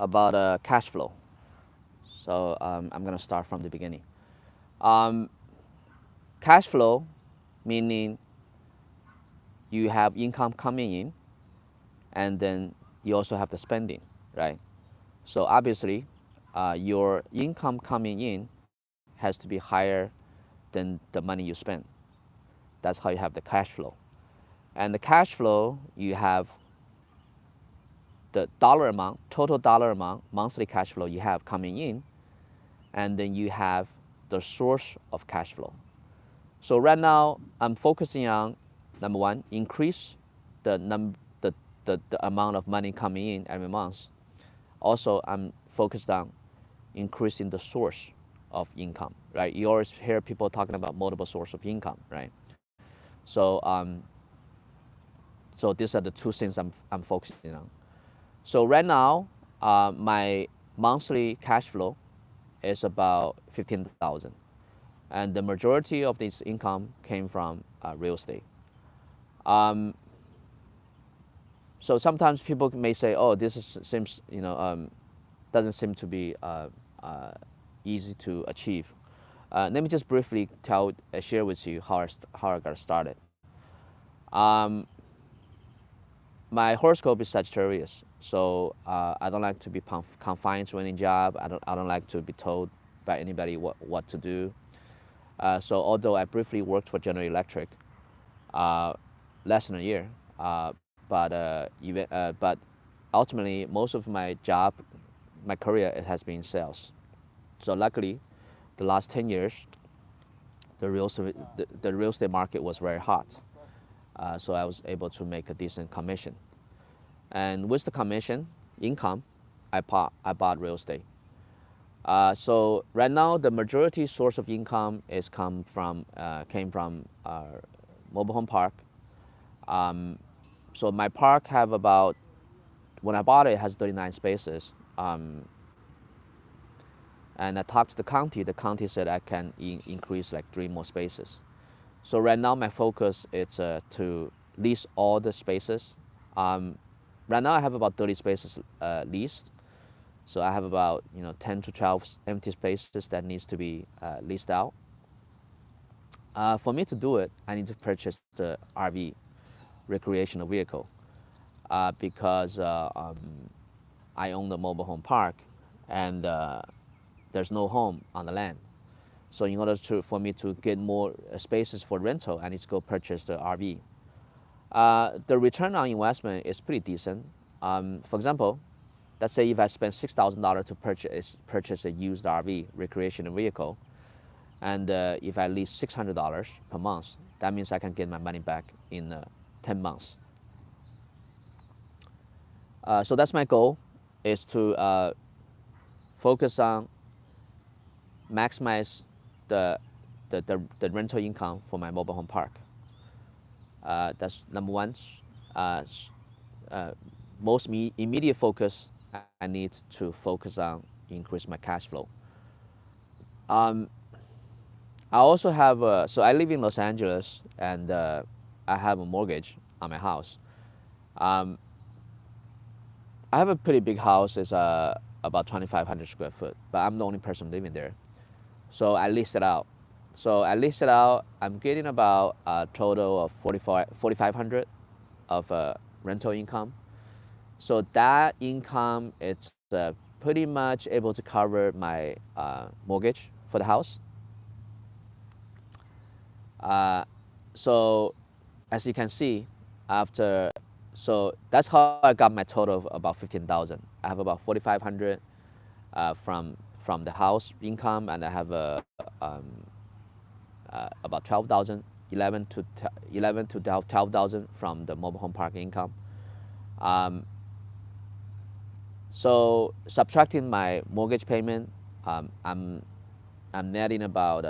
about cash flow. So I'm going to start from the beginning. Um, Cash flow, meaning you have income coming in, and then you also have the spending, right? So obviously, your income coming in has to be higher than the money you spend. That's how you have the cash flow. And the cash flow, you have the dollar amount, total dollar amount, monthly cash flow you have coming in, and then you have the source of cash flow. So right now, I'm focusing on number one, increase the, the amount of money coming in every month. Also, I'm focused on increasing the source of income, right? You always hear people talking about multiple source of income, right? So, so these are the two things I'm focusing on. So right now, my monthly cash flow is about 15,000, and the majority of this income came from real estate. Um, so sometimes people may say, "Oh, seems doesn't seem to be uh, easy to achieve." Let me just briefly share with you how I got started. Um, my horoscope is Sagittarius, so I don't like to be confined to any job. I don't like to be told by anybody what to do. So although I briefly worked for General Electric, uh, less than a year, but ultimately most of my career it has been sales. So luckily, the last 10 years, the real estate market was very hot. So I was able to make a decent commission. And with the commission income, I bought real estate. So right now, the majority source of income came from mobile home park. Um, so my park have about, when I bought it, it has 39 spaces. And I talked to the county. The county said I can increase like 3 more spaces. So right now my focus is to lease all the spaces. Um, right now I have about 30 spaces leased. So I have about 10 to 12 empty spaces that needs to be leased out. For me to do it, I need to purchase the RV, recreational vehicle, because I own the mobile home park, and there's no home on the land. So in order for me to get more spaces for rental, I need to go purchase the RV. The return on investment is pretty decent. For example, let's say if I spend $6,000 to purchase a used RV, recreational vehicle, and if I lease $600 per month, that means I can get my money back in 10 months. So that's my goal, is to focus on maximize the, the rental income for my mobile home park. That's number one. Uh, Most immediate focus, I need to focus on increase my cash flow. Um, I also have so I live in Los Angeles, and I have a mortgage on my house. Um, I have a pretty big house. It's about 2,500 square foot, but I'm the only person living there. So I lease it out. I'm getting about a total of 4,500 of rental income. So that income, it's pretty much able to cover my mortgage for the house. Uh, so as you can see, after, so that's how I got my total of about 15,000. I have about 4,500 from the house income, and I have about 12,000, 11 to 12,000 from the mobile home park income. Um, So subtracting my mortgage payment, I'm netting about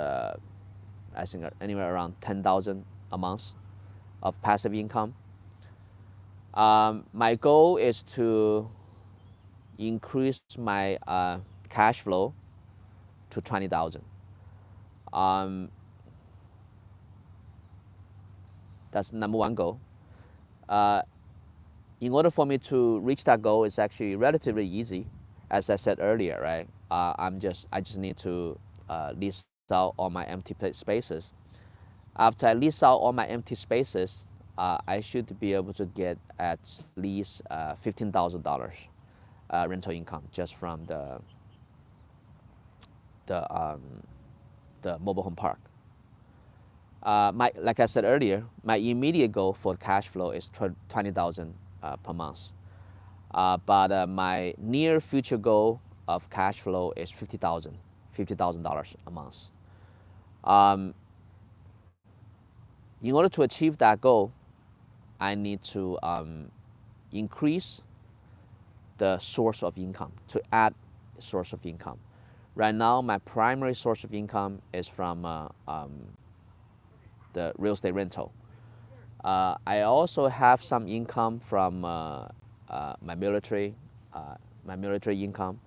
I think anywhere around 10,000 a month of passive income. My goal is to increase my cash flow to 20,000. Um, that's number one goal. Uh, in order for me to reach that goal, it's actually relatively easy. as I said earlier, right? I just need to lease out all my empty spaces. After I lease out all my empty spaces, I should be able to get at least $15,000 rental income just from the um, the mobile home park. Like I said earlier, my immediate goal for cash flow is 20,000 per month. But my near future goal of cash flow is $50,000 a month. Um, in order to achieve that goal, I need to increase the source of income, to add source of income. Right now, my primary source of income is from the real estate rental. I also have some income from my military, my military income,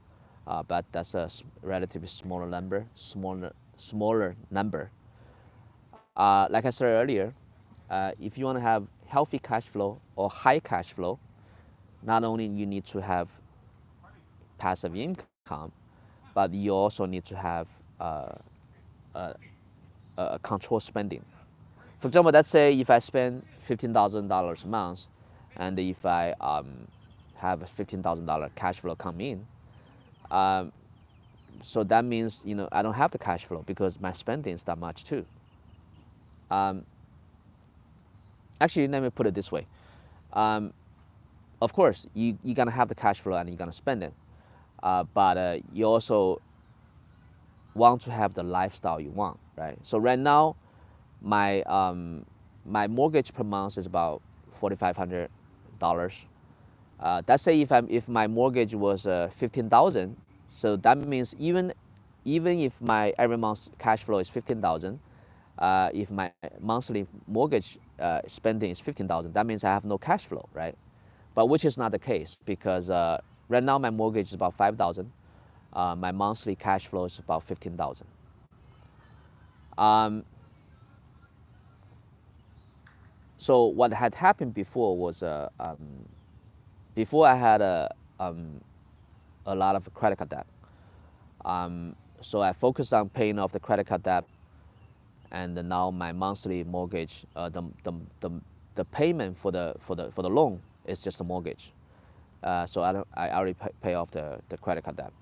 but that's a relatively smaller number. Like I said earlier, if you want to have healthy cash flow or high cash flow, not only you need to have passive income, but you also need to have uh, control spending. For example, let's say if I spend $15,000 a month, and if I have a $15,000 cash flow come in, um, so that means I don't have the cash flow because my spending is that much too. Um, Actually, let me put it this way. Um, of course, you're gonna have the cash flow and you're gonna spend it, but you also want to have the lifestyle you want, right? So right now, my my mortgage per month is about $4,500. Let's say if my mortgage was 15,000, so that means even if my every month cash flow is 15,000, if my monthly mortgage spending is 15,000, that means I have no cash flow, right? But which is not the case because right now my mortgage is about 5,000. My monthly cash flow is about 15,000. Um, so what had happened before was before I had a lot of credit card debt. So I focused on paying off the credit card debt, and now my monthly mortgage, the payment for the loan is just a mortgage. So I already pay off the credit card debt.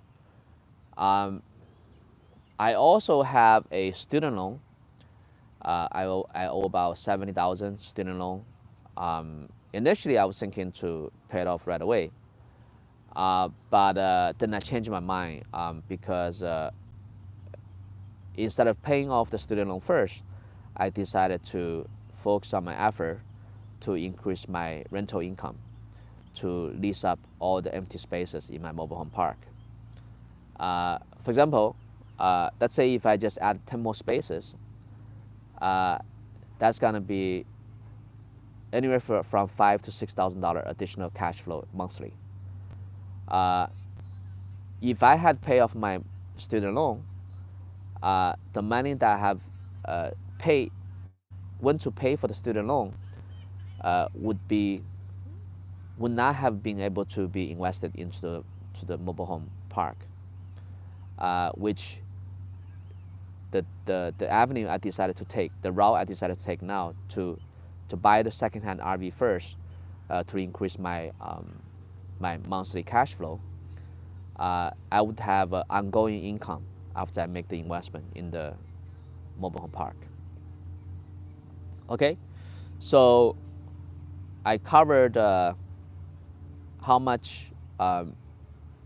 I also have a student loan. I owe about 70,000 student loan. Initially, I was thinking to pay it off right away, but then I changed my mind because instead of paying off the student loan first, I decided to focus on my effort to increase my rental income, to lease up all the empty spaces in my mobile home park. For example, let's say if I just add 10 more spaces, that's gonna be anywhere from $5,000 to $6,000 additional cash flow monthly. Uh, if I had paid off my student loan, the money that I have paid went to pay for the student loan would not have been able to be invested into the mobile home park, which the avenue I decided to take, the route I decided to take now to buy the secondhand RV first to increase my my monthly cash flow. I would have ongoing income after I make the investment in the mobile home park. Okay, so I covered how much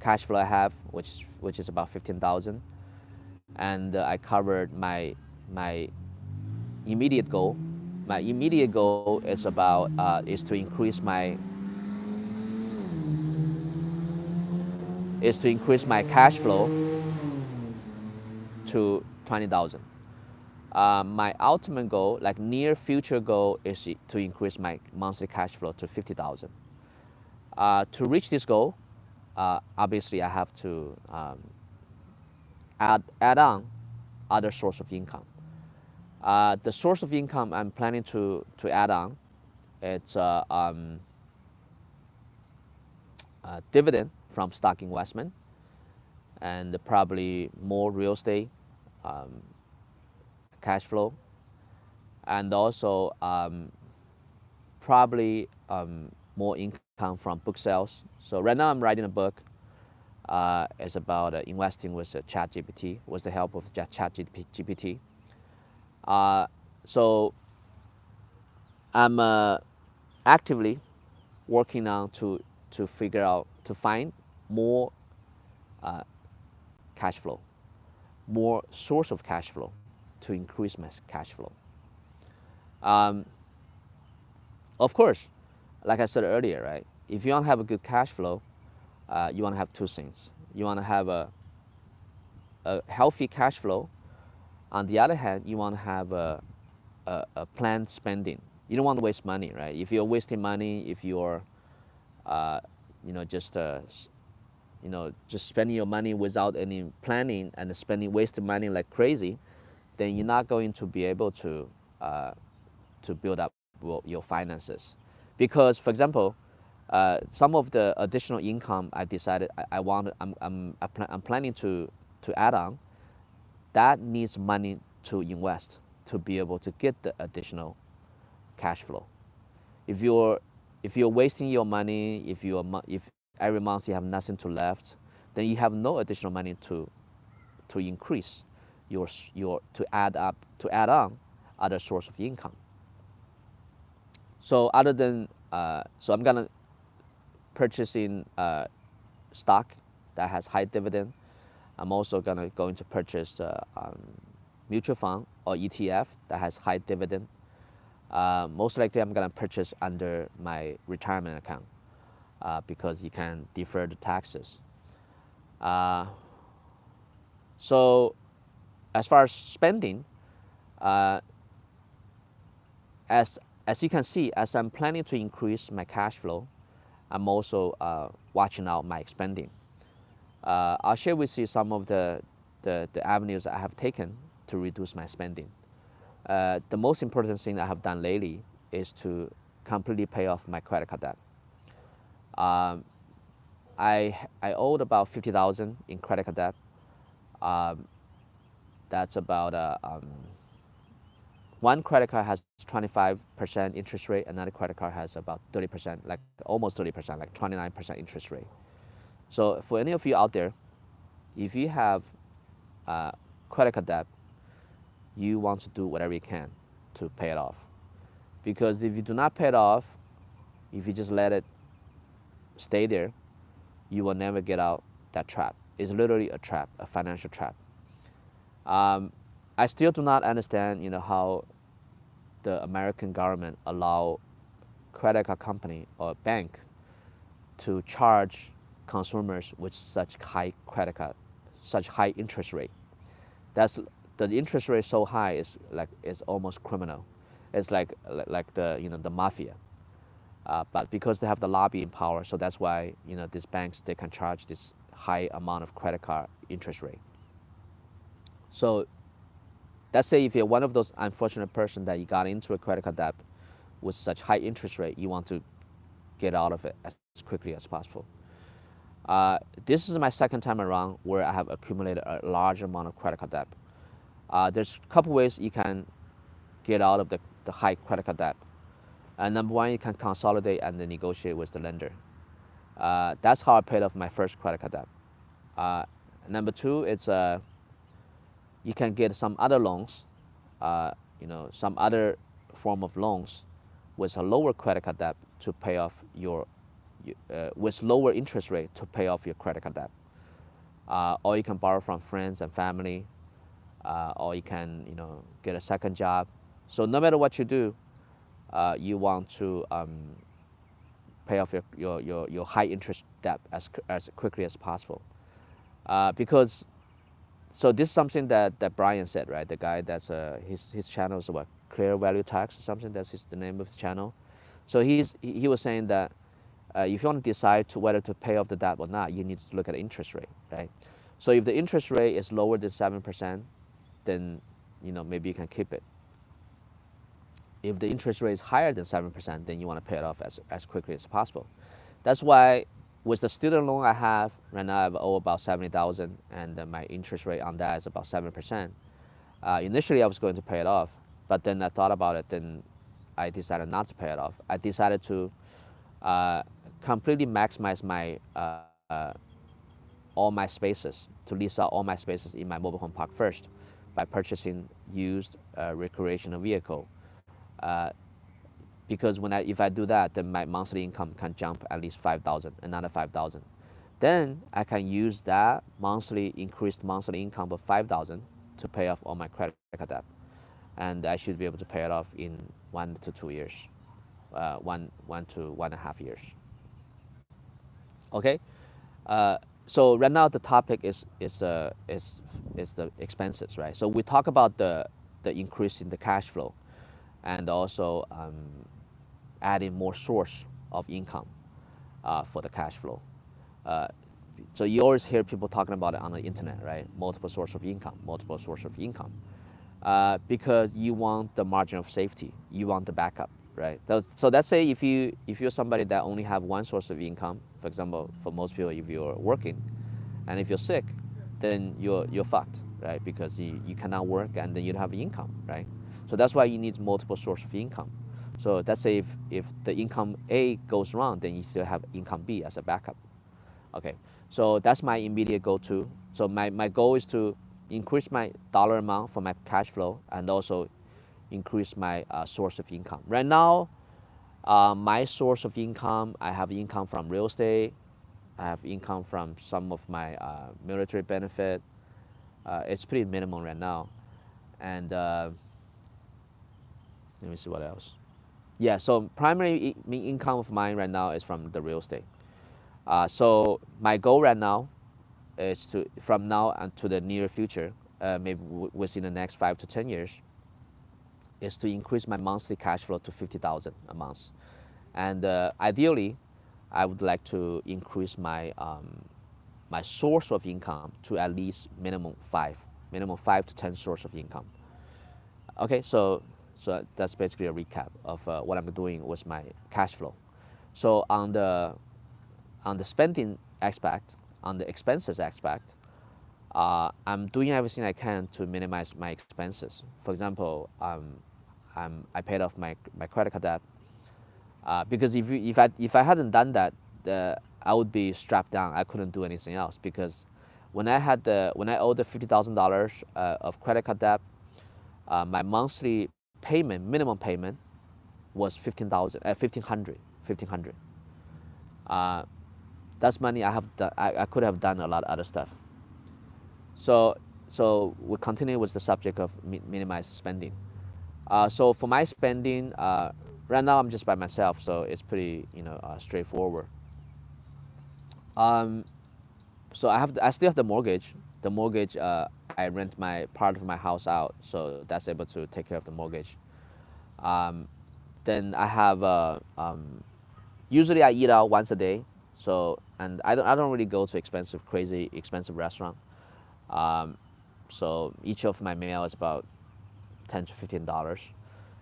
cash flow I have, which is about 15,000, and I covered my immediate goal. My immediate goal is to increase my cash flow to 20,000. My ultimate goal, like near future goal, is to increase my monthly cash flow to 50,000. To reach this goal, obviously I have to add on other source of income. The source of income I'm planning to add on, it's dividend from stock investment. and probably more real estate um, cash flow, and also probably more income from book sales. So right now I'm writing a book. It's about investing with ChatGPT, with the help of ChatGPT. Uh, so I'm actively working on to figure out to find more uh, cash flow, more source of cash flow to increase my cash flow. Um, of course, like I said earlier, right? If you want to have a good cash flow, you want to have two things. You want to have a healthy cash flow. On the other hand, you want to have a planned spending. You don't want to waste money, right? If you're wasting money, if you're, uh, you know, just just spending your money without any planning and spending wasting money like crazy, then you're not going to be able uh, to build up your finances. Because, for example, some of the additional income I decided I want, I'm planning to add on, that needs money to invest to be able to get the additional cash flow. If you're if you're wasting your money, if every month you have nothing to left, then you have no additional money to increase your to add on other source of income. So other than so I'm gonna purchasing stock that has high dividend. I'm also going to purchase mutual fund or ETF that has high dividend. Most likely, I'm gonna purchase under my retirement account because you can defer the taxes. Uh, so, as far as spending, uh, as you can see, as I'm planning to increase my cash flow, I'm also watching out my spending. I'll share with you some of the avenues I have taken to reduce my spending. The most important thing I have done lately is to completely pay off my credit card debt. Um, I owed about 50,000 in credit card debt. Um, that's about one credit card has 25% interest rate, another credit card has about 30%, like almost 30%, like 29% interest rate. So for any of you out there, if you have credit card debt, you want to do whatever you can to pay it off. Because if you do not pay it off, if you just let it stay there, you will never get out that trap. It's literally a trap, a financial trap. Um, I still do not understand, how the American government allow credit card company or bank to charge consumers with such high credit card, such high interest rate. That's the interest rate so high is like it's almost criminal. It's like the mafia. But because they have the lobbying power, so that's why these banks they can charge this high amount of credit card interest rate. So let's say if you're one of those unfortunate person that you got into a credit card debt with such high interest rate, you want to get out of it as quickly as possible. This is my second time around where I have accumulated a large amount of credit card debt. There's a couple ways you can get out of the high credit card debt. Number one, you can consolidate and then negotiate with the lender. That's how I paid off my first credit card debt. Number two, it's you can get some other loans, some other form of loans with a lower credit card debt to pay off with lower interest rate to pay off your credit card debt. Or you can borrow from friends and family, or you can, get a second job. So no matter what you do, you want to pay off your high interest debt as quickly as possible. Because so this is something that Brian said, right? The guy that's his channel is what, Clear Value Tax or something. That's the name of his channel. So he was saying that if you want to decide to whether to pay off the debt or not, you need to look at the interest rate, right? So if the interest rate is lower than 7%, then maybe you can keep it. If the interest rate is higher than 7%, then you want to pay it off as quickly as possible. That's why with the student loan I have right now, I owe about 70,000, and my interest rate on that is about 7%. Initially, I was going to pay it off, but then I thought about it. Then I decided not to pay it off. I decided to uh, completely maximize my all my spaces, to lease out all my spaces in my mobile home park first, by purchasing used recreational vehicle. Uh, because if I do that, then my monthly income can jump at least 5,000, another 5,000. Then I can use that increased monthly income of 5,000 to pay off all my credit card debt, and I should be able to pay it off in 1 to 2 years, 1 to 1.5 years. Okay, so right now the topic is the expenses, right? So we talk about the increase in the cash flow, and also adding more source of income for the cash flow. Uh, so you always hear people talking about it on the internet, right? Multiple source of income, multiple source of income, because you want the margin of safety, you want the backup, right? So let's say if you're somebody that only have one source of income, for example, for most people, if you're working, and if you're sick, then you're fucked, right? Because you cannot work and then you don't have income, right? So that's why you need multiple source of income. So let's say if the income A goes wrong, then you still have income B as a backup. Okay, so that's my immediate goal too. So my goal is to increase my dollar amount for my cash flow, and also increase my source of income. Right now, my source of income, I have income from real estate, I have income from some of my military benefit. It's pretty minimum right now. And let me see what else. Yeah, so primary income of mine right now is from the real estate. So my goal right now is to, from now and to the near future, maybe within the next 5 to 10 years, is to increase my monthly cash flow to 50,000 a month. And ideally, I would like to increase my source of income to at least minimum 5 to 10 source of income. Okay, so that's basically a recap of what I'm doing with my cash flow. So on the spending aspect, on the expenses aspect, I'm doing everything I can to minimize my expenses. For example, I paid off my credit card debt, because if I hadn't done that, I would be strapped down. I couldn't do anything else, because when I owed the $50,000 of credit card debt, my monthly payment, minimum payment, was 1,500. Uh, that's money I could have done a lot of other stuff. So we continue with the subject of minimize spending. So for my spending, right now I'm just by myself, so it's pretty straightforward. Um, so I still have the mortgage. The mortgage, I rent my part of my house out, so that's able to take care of the mortgage. Um, then I have usually I eat out once a day, so, and I don't really go to crazy expensive restaurant. Um, so each of my meal is about $10 to $15.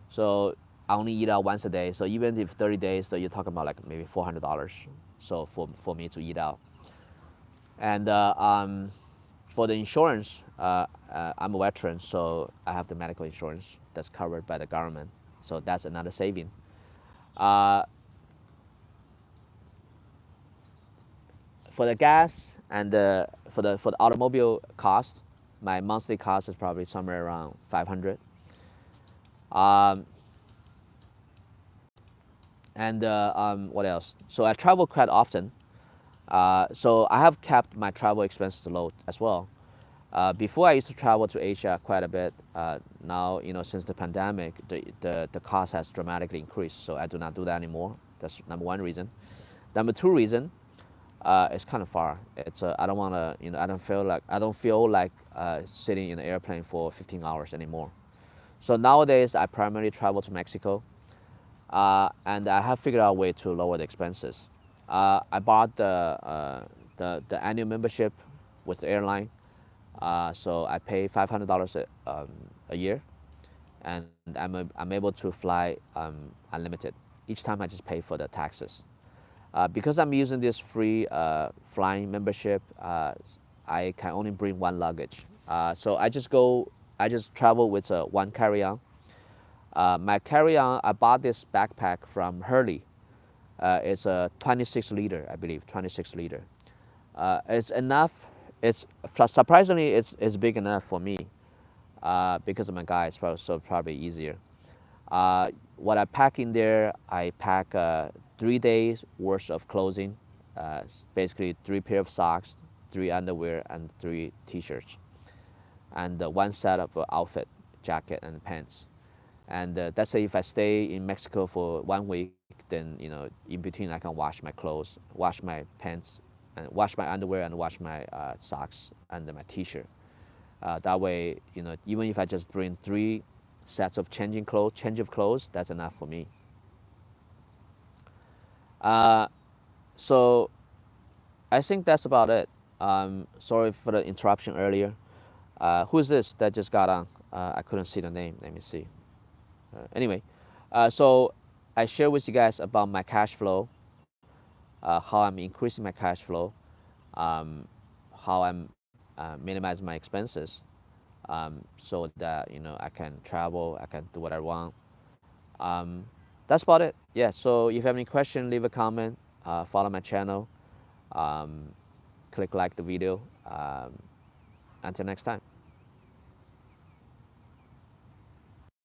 So I only eat out once a day. So even if 30 days, so you're talking about like maybe $400. So for me to eat out. And for the insurance, I'm a veteran, so I have the medical insurance that's covered by the government. So that's another saving. Uh, for the gas and for the automobile cost, my monthly cost is probably somewhere around 500. Um, and what else? So I travel quite often. So I have kept my travel expenses low as well. Before I used to travel to Asia quite a bit. Now, since the pandemic, the cost has dramatically increased. So I do not do that anymore. That's number one reason. Number two reason, it's kind of far. It's I don't want to, I don't feel like sitting in an airplane for 15 hours anymore. So nowadays I primarily travel to Mexico, and I have figured out a way to lower the expenses. I bought the annual membership with the airline, so I pay $500 a year, and I'm able to fly unlimited. Each time I just pay for the taxes. Because I'm using this free flying membership, I can only bring one luggage. So I just travel with one carry-on. My carry-on, I bought this backpack from Hurley. It's a 26 liter, I believe, 26 liter. It's enough. It's surprisingly, it's big enough for me because I'm a guy, so probably easier. What I pack in there, I pack 3 days worth of clothing, basically 3 pair of socks, 3 underwear, and 3 t-shirts, and one set of outfit, jacket and pants. And let's say if I stay in Mexico for 1 week, then in between I can wash my clothes, wash my pants, and wash my underwear, and wash my socks and my t-shirt. That way, even if I just bring 3 sets of change of clothes, that's enough for me. So I think that's about it. Sorry for the interruption earlier. Who's this that just got on? I couldn't see the name. Let me see. Anyway, so I share with you guys about my cash flow, how I'm increasing my cash flow, um, how I'm minimizing my expenses, so that I can travel, I can do what I want. Um, that's about it. Yeah. So if you have any question, leave a comment. Follow my channel. Um, Click like the video. Until next time.